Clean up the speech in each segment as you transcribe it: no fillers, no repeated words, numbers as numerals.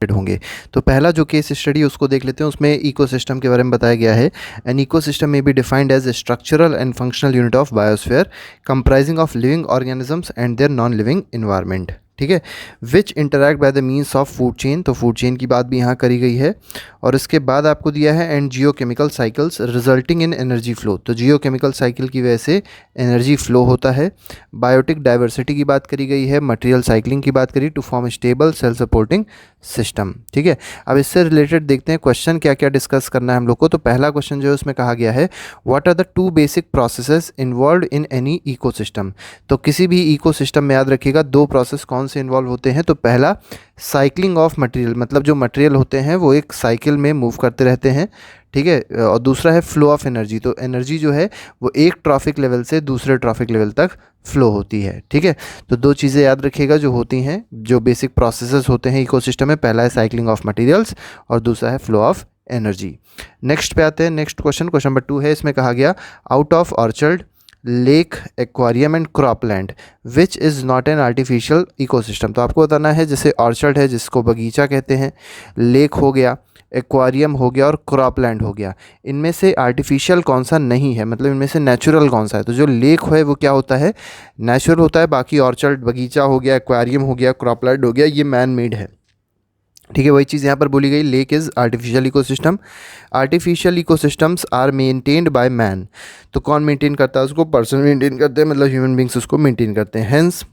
होंगे। तो पहला जो केस स्टडी उसको देख लेते हैं, उसमें इकोसिस्टम के बारे में बताया गया है। एन इकोसिस्टम में be defined as structural and functional unit of biosphere comprising of living organisms and their non living environment, ठीक है, which interact by the means of food chain. तो फूड चेन की बात भी यहाँ करी गई है। और इसके बाद आपको दिया है and geochemical cycles resulting in energy flow. तो जियोकेमिकल साइकिल की वजह से एनर्जी फ्लो होता है। बायोटिक डाइवर्सिटी की बात करी गई है, मटेरियल साइकिलिंग की बात करी to form stable self supporting system, ठीक है। अब इससे रिलेटेड देखते हैं क्वेश्चन क्या क्या डिस्कस करना है हम लोग को। तो पहला क्वेश्चन जो है उसमें कहा गया है what are the two basic processes involve in any ecosystem. तो किसी भी इकोसिस्टम में याद रखिएगा दो प्रोसेस कौन से इन्वॉल्व होते हैं। तो पहला साइकिलिंग ऑफ मटेरियल, मतलब जो मटेरियल होते हैं वो एक साइकिल में मूव करते रहते हैं, ठीक है। और दूसरा है फ्लो ऑफ एनर्जी। तो एनर्जी जो है वो एक ट्रॉफिक लेवल से दूसरे ट्रॉफिक लेवल तक फ्लो होती है, ठीक है। तो दो चीज़ें याद रखिएगा जो होती हैं, जो बेसिक प्रोसेसेस होते हैं इकोसिस्टम में। पहला है साइकिलिंग ऑफ मटेरियल्स और दूसरा है फ्लो ऑफ एनर्जी। नेक्स्ट पे आते हैं, नेक्स्ट क्वेश्चन, क्वेश्चन नंबर 2 है। इसमें कहा गया out of orchard, lake, aquarium and cropland which is not an artificial ecosystem. तो आपको बताना है जैसे ऑर्चर्ड है जिसको बगीचा कहते हैं, लेक हो गया, एक्वारियम हो गया और क्रॉपलैंड हो गया, इनमें से आर्टिफिशियल कौन सा नहीं है, मतलब इनमें से नेचुरल कौन सा है। तो जो लेक है वो क्या होता है, नेचुरल होता है। बाकी ऑर्चर्ड, बगीचा हो गया, एक्वारियम हो गया, क्रॉपलैंड हो गया, ये मैन मेड है, ठीक है। वही चीज़ यहाँ पर बोली गई, lake is artificial ecosystem. Artificial ecosystems are maintained by man. तो कौन मेंटेन करता है उसको, पर्सन मेंटेन करते हैं, मतलब ह्यूमन बींग्स उसको मेंटेन करते हैं। Hence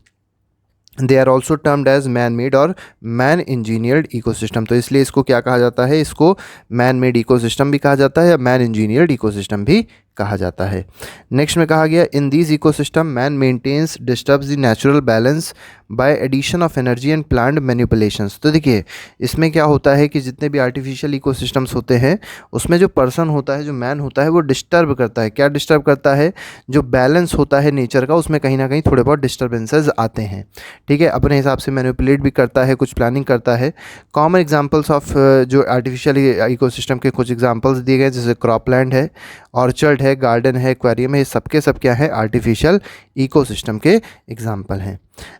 they are also termed as man made और मैन इंजीनियर्ड इकोसिस्टम। तो इसलिए इसको क्या कहा जाता है, इसको मैन मेड इकोसिस्टम भी कहा जाता है या मैन इंजीनियर्ड इकोसिस्टम भी कहा जाता है। नेक्स्ट में कहा गया in these ecosystem man maintenance disturbs the natural balance by addition of energy and plant manipulations. तो देखिए इसमें क्या होता है कि जितने भी आर्टिफिशियल इकोसिस्टम्स होते हैं उसमें जो पर्सन होता है, जो मैन होता है, वो डिस्टर्ब करता है। क्या डिस्टर्ब करता है, जो बैलेंस होता है नेचर का उसमें कहीं ना कहीं थोड़े बहुत डिस्टर्बेंसेज आते हैं, ठीक है। अपने हिसाब से मैनिपुलेट भी करता है, कुछ प्लानिंग करता है। कॉमन एग्जांपल्स ऑफ जो आर्टिफिशियल इकोसिस्टम के कुछ एग्जांपल्स दिए गए जैसे क्रॉपलैंड है, ऑर्चर्ड है, गार्डन है, एक्वेरियम है, ये सबके सब क्या है, आर्टिफिशियल इकोसिस्टम के एग्जांपल हैं।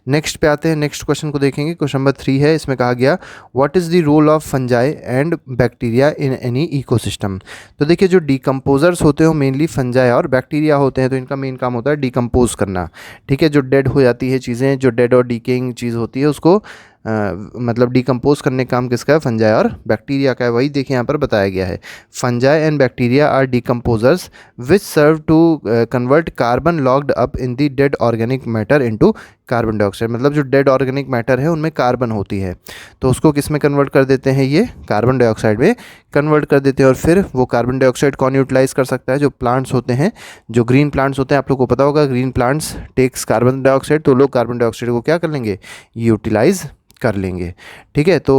नेक्स्ट पे आते हैं, नेक्स्ट क्वेश्चन को देखेंगे। क्वेश्चन नंबर 3 है, इसमें कहा गया what is the role of fungi and bacteria in any ecosystem. तो देखिए जो डिकम्पोजर्स होते हैं मेनली फंजाई और बैक्टीरिया होते हैं। तो इनका मेन काम होता है डिकम्पोज करना, ठीक है। जो डेड हो जाती है चीज़ें, जो डेड और डिकेइंग चीज़ होती है उसको मतलब डिकम्पोज करने का काम किसका है, फंजाई और बैक्टीरिया का है। वही देखिए यहाँ पर बताया गया है, fungi and bacteria are decomposers which serve to convert carbon locked up in the dead organic matter into carbon dioxide. मतलब जो डेड ऑर्गेनिक मैटर है उनमें कार्बन होती है तो उसको किस में कन्वर्ट कर देते हैं, ये कार्बन डाइऑक्साइड में कन्वर्ट कर देते हैं। और फिर वो कार्बन डाइऑक्साइड कौन यूटिलाइज कर सकता है, जो प्लांट्स होते हैं, जो ग्रीन प्लांट्स होते हैं। आप लोग को पता होगा green plants takes carbon dioxide, तो लोग कार्बन डाइऑक्साइड को क्या कर लेंगे, यूटिलाइज कर लेंगे, ठीक है। तो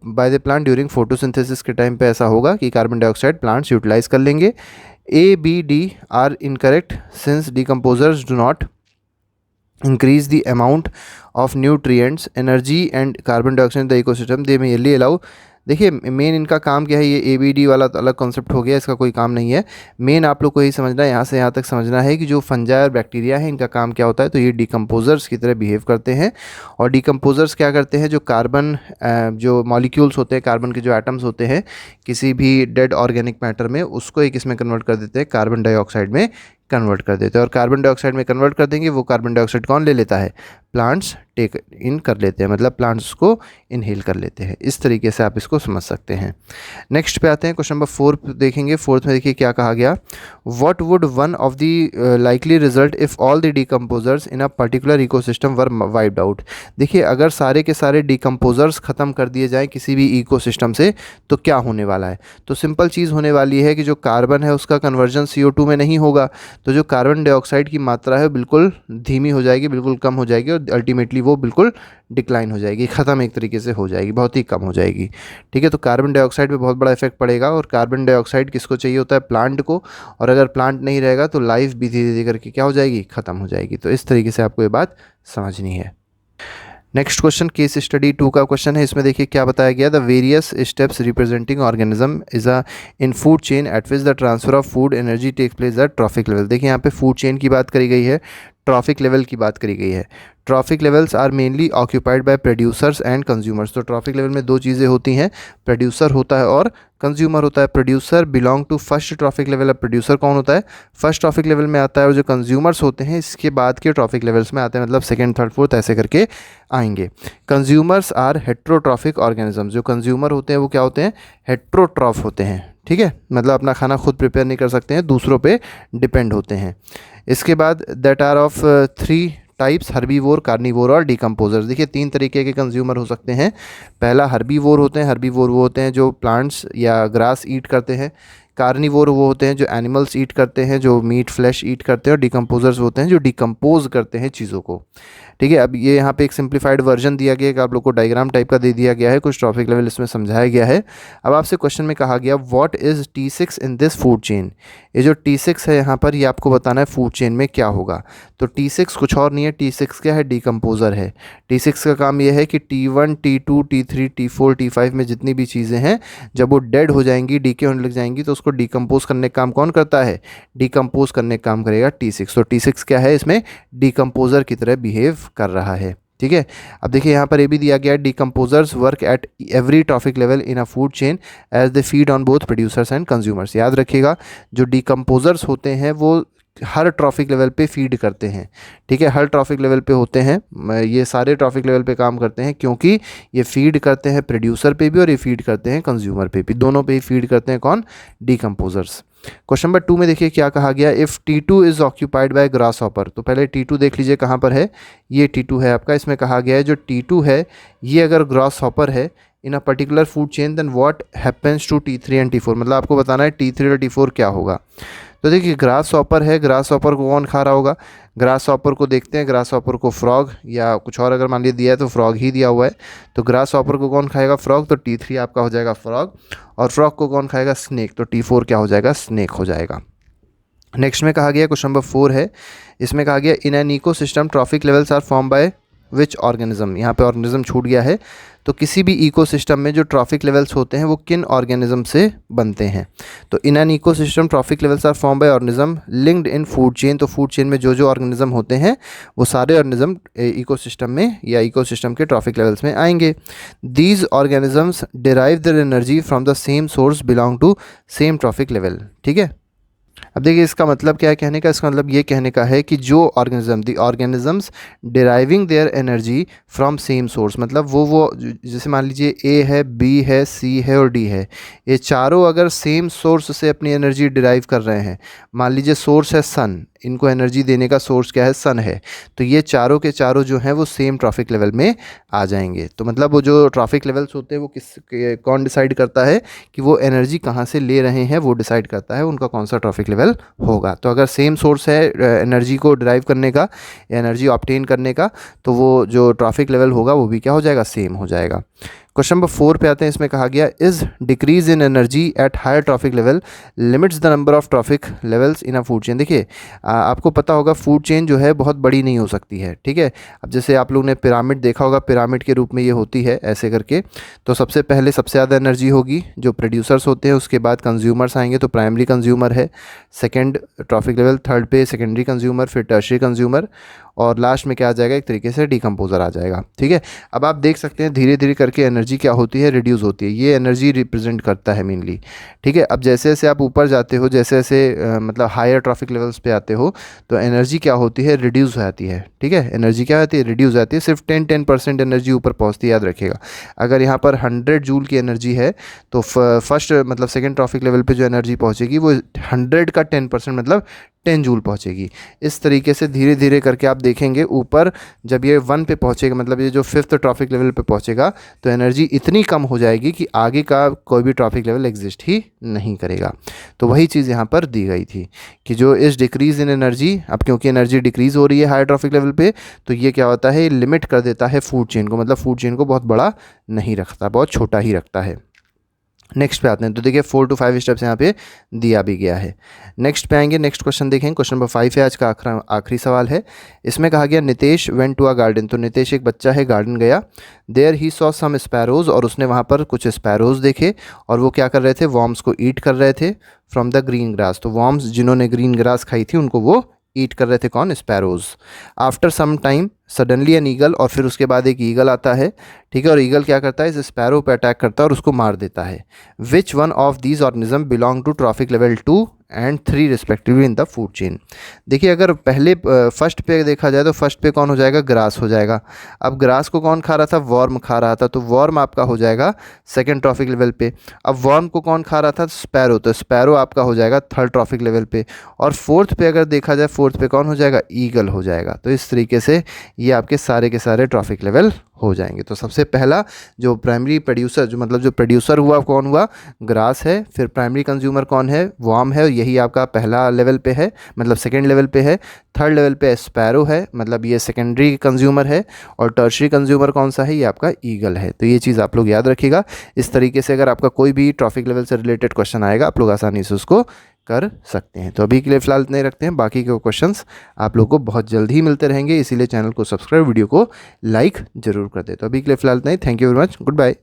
by the plant during photosynthesis के टाइम पे ऐसा होगा कि कार्बन डाइऑक्साइड प्लांट्स यूटिलाइज कर लेंगे। A B D are incorrect since decomposers do not increase the amount of nutrients, energy and carbon dioxide in the ecosystem, they merely allow। देखिए main इनका काम क्या है, ये ABD वाला तो अलग कॉन्सेप्ट हो गया, इसका कोई काम नहीं है। मेन आप लोग को यही समझना है, यहाँ से यहाँ तक समझना है कि जो फंजाई और बैक्टीरिया है इनका काम क्या होता है। तो ये डिकम्पोजर्स की तरह बिहेव करते हैं। और डिकम्पोजर्स क्या करते हैं, जो कार्बन जो मॉलिक्यूल्स होते हैं, कार्बन के जो एटम्स होते हैं किसी भी डेड ऑर्गेनिक मैटर में, उसको एक इसमें कन्वर्ट कर देते हैं, कार्बन डाइऑक्साइड में कन्वर्ट कर देते हैं। और कार्बन डाइऑक्साइड में कन्वर्ट कर देंगे, वो कार्बन डाइऑक्साइड कौन ले लेता है, प्लांट्स टेक इन कर लेते हैं, मतलब प्लांट्स उसको इनहेल कर लेते हैं। इस तरीके से आप इसको समझ सकते हैं। नेक्स्ट पे आते हैं, क्वेश्चन नंबर 4 देखेंगे। 4th में देखिए क्या कहा गया, what would one of the likely result if all the decomposers in a particular ecosystem were wiped out. देखिए अगर सारे के सारे डिकम्पोजर्स ख़त्म कर दिए जाएँ किसी भी इकोसिस्टम से तो क्या होने वाला है। तो सिंपल चीज़ होने वाली है कि जो कार्बन है उसका कन्वर्जन CO2 में नहीं होगा, तो जो कार्बन डाइऑक्साइड की मात्रा है बिल्कुल धीमी हो जाएगी, बिल्कुल कम हो जाएगी और अल्टीमेटली वो बिल्कुल डिक्लाइन हो जाएगी, ख़त्म एक तरीके से हो जाएगी, बहुत ही कम हो जाएगी, ठीक है। तो कार्बन डाइऑक्साइड पे बहुत बड़ा इफेक्ट पड़ेगा। और कार्बन डाइऑक्साइड किसको चाहिए होता है, प्लांट को। और अगर प्लांट नहीं रहेगा तो लाइफ भी धीरे धीरे करके क्या हो जाएगी, ख़त्म हो जाएगी। तो इस तरीके से आपको ये बात समझनी है। नेक्स्ट क्वेश्चन केस स्टडी 2 का क्वेश्चन है। इसमें देखिए क्या बताया गया, the various steps representing organism is a in food chain at which the transfer of food energy take place at trophic level. देखिए यहाँ पे फूड चेन की बात करी गई है। ट्रॉफिक लेवल की बात करी गई है। Trophic levels are mainly occupied by producers and consumers. तो ट्रॉफिक लेवल में दो चीज़ें होती हैं, प्रोड्यूसर होता है और कंज्यूमर होता है। Producer belong to first trophic level. अब प्रोड्यूसर कौन होता है, फर्स्ट ट्रॉफिक लेवल में आता है, और जो कंज्यूमर्स होते हैं इसके बाद के ट्रॉफिक लेवल्स में आते हैं, मतलब सेकंड, थर्ड, फोर्थ ऐसे करके आएंगे। Consumers are heterotrophic organism. जो कंज्यूमर होते हैं वो क्या होते हैं, हेट्रोट्रॉफ होते हैं, ठीक है, मतलब अपना खाना खुद प्रिपेयर नहीं कर सकते हैं, दूसरों पे डिपेंड होते हैं। इसके बाद that are of 3 types, herbivore, carnivore और डिकम्पोजर्स। देखिए 3 तरीके के कंज्यूमर हो सकते हैं। पहला हर्बीवोर होते हैं, हर्बीवोर वो होते हैं जो प्लांट्स या ग्रास ईट करते हैं। कार्निवोर वो होते हैं जो एनिमल्स ईट करते हैं, जो मीट फ्लैश ईट करते हैं। और डिकम्पोजर्स होते हैं जो डिकम्पोज करते हैं चीज़ों को, ठीक है। अब ये यहाँ पे एक सिंप्लीफाइड वर्जन दिया गया है कि आप लोग को डायग्राम टाइप का दे दिया गया है, कुछ ट्रॉफिक लेवल इसमें समझाया गया है। अब आपसे क्वेश्चन में कहा गया what is T6 in this food chain. ये जो T6 है यहाँ पर, ये आपको बताना है फूड चेन में क्या होगा। तो T6 कुछ और नहीं है, T6 क्या है, डिकम्पोज़र है। T6 का काम ये है कि T1, T2, T3, T4, T5 में जितनी भी चीज़ें हैं, जब वो डेड हो जाएंगी, डीके होने लग जाएंगी, तो उसको डिकम्पोज करने का काम कौन करता है, डिकम्पोज करने का काम करेगा T6। तो T6 क्या है, इसमें डिकम्पोज़र की तरह बिहेव कर रहा है, ठीक है। अब देखिए यहाँ पर ये भी दिया गया है, decomposers work at every trophic level in a food chain as they feed on both producers and consumers. याद रखिएगा, जो डिकम्पोजर्स होते हैं वो हर ट्रॉफिक लेवल पे फीड करते हैं, ठीक है, हर ट्रॉफिक लेवल पे होते हैं। ये सारे ट्रॉफिक लेवल पे काम करते हैं, क्योंकि ये फीड करते हैं प्रोड्यूसर पे भी और ये फीड करते हैं कंज्यूमर पे भी, दोनों पे ही फीड करते हैं कौन, डिकम्पोजर्स। क्वेश्चन नंबर 2 में देखिए क्या कहा गया, if T2 is occupied by grass hopper. तो पहले T2 देख लीजिए कहाँ पर है, ये T2 है आपका। इसमें कहा गया है जो T2 है ये अगर ग्रास हॉपर है in a particular food chain, then what happens to T3 and T4। मतलब आपको बताना है T3 और T4 क्या होगा। तो देखिए ग्रास हॉपर है, ग्रास हॉपर को कौन खा रहा होगा, ग्रास हॉपर को देखते हैं, ग्रास हॉपर को फ्रॉग या कुछ और अगर मान लीजिए दिया है तो फ्रॉग ही दिया हुआ है, तो ग्रास हॉपर को कौन खाएगा, फ्रॉग। तो T3 आपका हो जाएगा फ्रॉग, और फ्रॉग को कौन खाएगा, स्नेक। तो T4 क्या हो जाएगा, स्नेक हो जाएगा। नेक्स्ट में कहा गया क्वेश्चन नंबर 4 है, इसमें कहा गया in an ecosystem trophic levels are form by which organism. यहाँ पे ऑर्गेनिज्म छूट गया है। तो किसी भी इकोसिस्टम में जो ट्रॉफिक लेवल्स होते हैं वो किन ऑर्गेनिज्म से बनते हैं। तो in an ecosystem trophic levels are form by organism linked in food chain. तो फूड चेन में जो जो ऑर्गेनिज्म होते हैं वो सारे ऑर्गेनिज्म इकोसिस्टम में या इकोसिस्टम के ट्रॉफिक लेवल्स में आएंगे। These organisms derive their energy from the same source belong to same trophic level, ठीक है। अब देखिए इसका मतलब क्या है कहने का, इसका मतलब ये कहने का है कि जो organism, the organisms deriving there energy from same source, मतलब वो जैसे मान लीजिए ए है, बी है, सी है और डी है, ये चारों अगर सेम सोर्स से अपनी एनर्जी डिराइव कर रहे हैं, मान लीजिए सोर्स है सन, इनको एनर्जी देने का सोर्स क्या है, सन है, तो ये चारों के चारों जो हैं वो सेम ट्रॉफिक लेवल में आ जाएंगे। तो मतलब वो जो ट्रॉफिक लेवल्स होते हैं वो कौन डिसाइड करता है कि वो एनर्जी कहाँ से ले रहे हैं, वो डिसाइड करता है उनका कौन सा ट्रॉफिक लेवल होगा। तो अगर सेम सोर्स है एनर्जी को ड्राइव करने का, एनर्जी ऑब्टेन करने का, तो वो जो ट्रॉफिक लेवल होगा वो भी क्या हो जाएगा, सेम हो जाएगा। क्वेश्चन नंबर 4 पे आते हैं, इसमें कहा गया is decrease in energy at higher trophic level limits the number of trophic levels in a food chain. देखिए आपको पता होगा फूड चेन जो है बहुत बड़ी नहीं हो सकती है, ठीक है। अब जैसे आप लोग ने पिरामिड देखा होगा, पिरामिड के रूप में ये होती है ऐसे करके। तो सबसे पहले सबसे ज़्यादा एनर्जी होगी जो प्रोड्यूसर्स होते हैं, उसके बाद कंज्यूमर्स आएंगे, तो प्राइमरी कंज्यूमर है सेकेंड ट्रॉफिक लेवल, थर्ड पे सेकेंडरी कंज्यूमर, फिर टर्शियरी कंज्यूमर, और लास्ट में क्या आ जाएगा, एक तरीके से डिकम्पोजर आ जाएगा, ठीक है। अब आप देख सकते हैं धीरे धीरे करके एनर्जी क्या होती है, रिड्यूस होती है। ये एनर्जी रिप्रेजेंट करता है मेनली, ठीक है। अब जैसे जैसे आप ऊपर जाते हो, जैसे जैसे मतलब हायर ट्रॉफिक लेवल्स पे आते हो, तो एनर्जी क्या होती है, रिड्यूस हो जाती है, ठीक है। एनर्जी क्या होती है, रिड्यूस हो जाती है। सिर्फ 10% एनर्जी ऊपर पहुँचती है, याद रखिएगा। अगर यहाँ पर 100 जूल की एनर्जी है तो फर्स्ट मतलब सेकेंड ट्रॉफिक लेवल पे जो एनर्जी पहुँचेगी वो 100 का 10% मतलब 10 जूल पहुँचेगी। इस तरीके से धीरे धीरे करके आप देखेंगे ऊपर जब ये 1 पे पहुँचेगा, मतलब ये जो 5th ट्रॉफिक लेवल पे पहुँचेगा, तो एनर्जी इतनी कम हो जाएगी कि आगे का कोई भी ट्रॉफिक लेवल एग्जिस्ट ही नहीं करेगा। तो वही चीज़ यहाँ पर दी गई थी कि जो इस डिक्रीज़ इन एनर्जी, अब क्योंकि एनर्जी डिक्रीज़ हो रही है हायर ट्रॉफिक लेवल पे, तो ये क्या होता है, लिमिट कर देता है फूड चेन को, मतलब फूड चेन को बहुत बड़ा नहीं रखता, बहुत छोटा ही रखता है। नेक्स्ट पे आते हैं, तो देखिए 4 to 5 स्टेप्स यहाँ पे दिया भी गया है। नेक्स्ट पे आएंगे, नेक्स्ट क्वेश्चन देखें, क्वेश्चन नंबर 5 है, आज का आखिरी सवाल है। इसमें कहा गया Nitesh went to a garden. तो नितेश एक बच्चा है, गार्डन गया। There he saw some sparrows, और उसने वहाँ पर कुछ स्पैरोज देखे, और वो क्या कर रहे थे, वॉर्म्स को ईट कर रहे थे फ्रॉम द ग्रीन ग्रास। तो वॉर्म्स जिन्होंने ग्रीन ग्रास खाई थी उनको वो ईट कर रहे थे कौन, sparrows. After some time suddenly an eagle, और फिर उसके बाद एक ईगल आता है, ठीक है, और ईगल क्या करता है, इस स्पैरो पे अटैक करता है और उसको मार देता है। Which one of these organism belong to trophic level 2 and 3 respectively in the food chain. देखिए अगर पहले फर्स्ट पे देखा जाए तो फर्स्ट पे कौन हो जाएगा, ग्रास हो जाएगा। अब ग्रास को कौन खा रहा था, वॉर्म खा रहा था, तो वॉर्म आपका हो जाएगा सेकंड ट्रॉफिक लेवल पे। अब वॉर्म को कौन खा रहा था, स्पैरो, तो स्पैरो आपका हो जाएगा थर्ड ट्रॉफिक लेवल पे। और फोर्थ पे अगर देखा जाए, फोर्थ पे कौन हो जाएगा, ईगल हो जाएगा। तो इस तरीके से ये आपके सारे के सारे ट्रॉफिक लेवल हो जाएंगे। तो सबसे पहला जो प्राइमरी प्रोड्यूसर, जो मतलब जो प्रोड्यूसर हुआ कौन हुआ, ग्रास है। फिर प्राइमरी कंज्यूमर कौन है, वार्म है, यही आपका पहला लेवल पे है, मतलब सेकंड लेवल पे है। थर्ड लेवल पे स्पैरो है, मतलब ये सेकेंडरी कंज्यूमर है। और टर्शरी कंज्यूमर कौन सा है, ये आपका ईगल है। तो ये चीज़ आप लोग याद रखिएगा। इस तरीके से अगर आपका कोई भी ट्रॉफिक लेवल से रिलेटेड क्वेश्चन आएगा, आप लोग आसानी से उसको कर सकते हैं। तो अभी के लिए फ़िलहाल इतने ही रखते हैं, बाकी के क्वेश्चंस आप लोग को बहुत जल्द ही मिलते रहेंगे, इसीलिए चैनल को सब्सक्राइब, वीडियो को लाइक जरूर कर दें। तो अभी के लिए फ़िलहाल इतना ही। Thank you very much, good bye.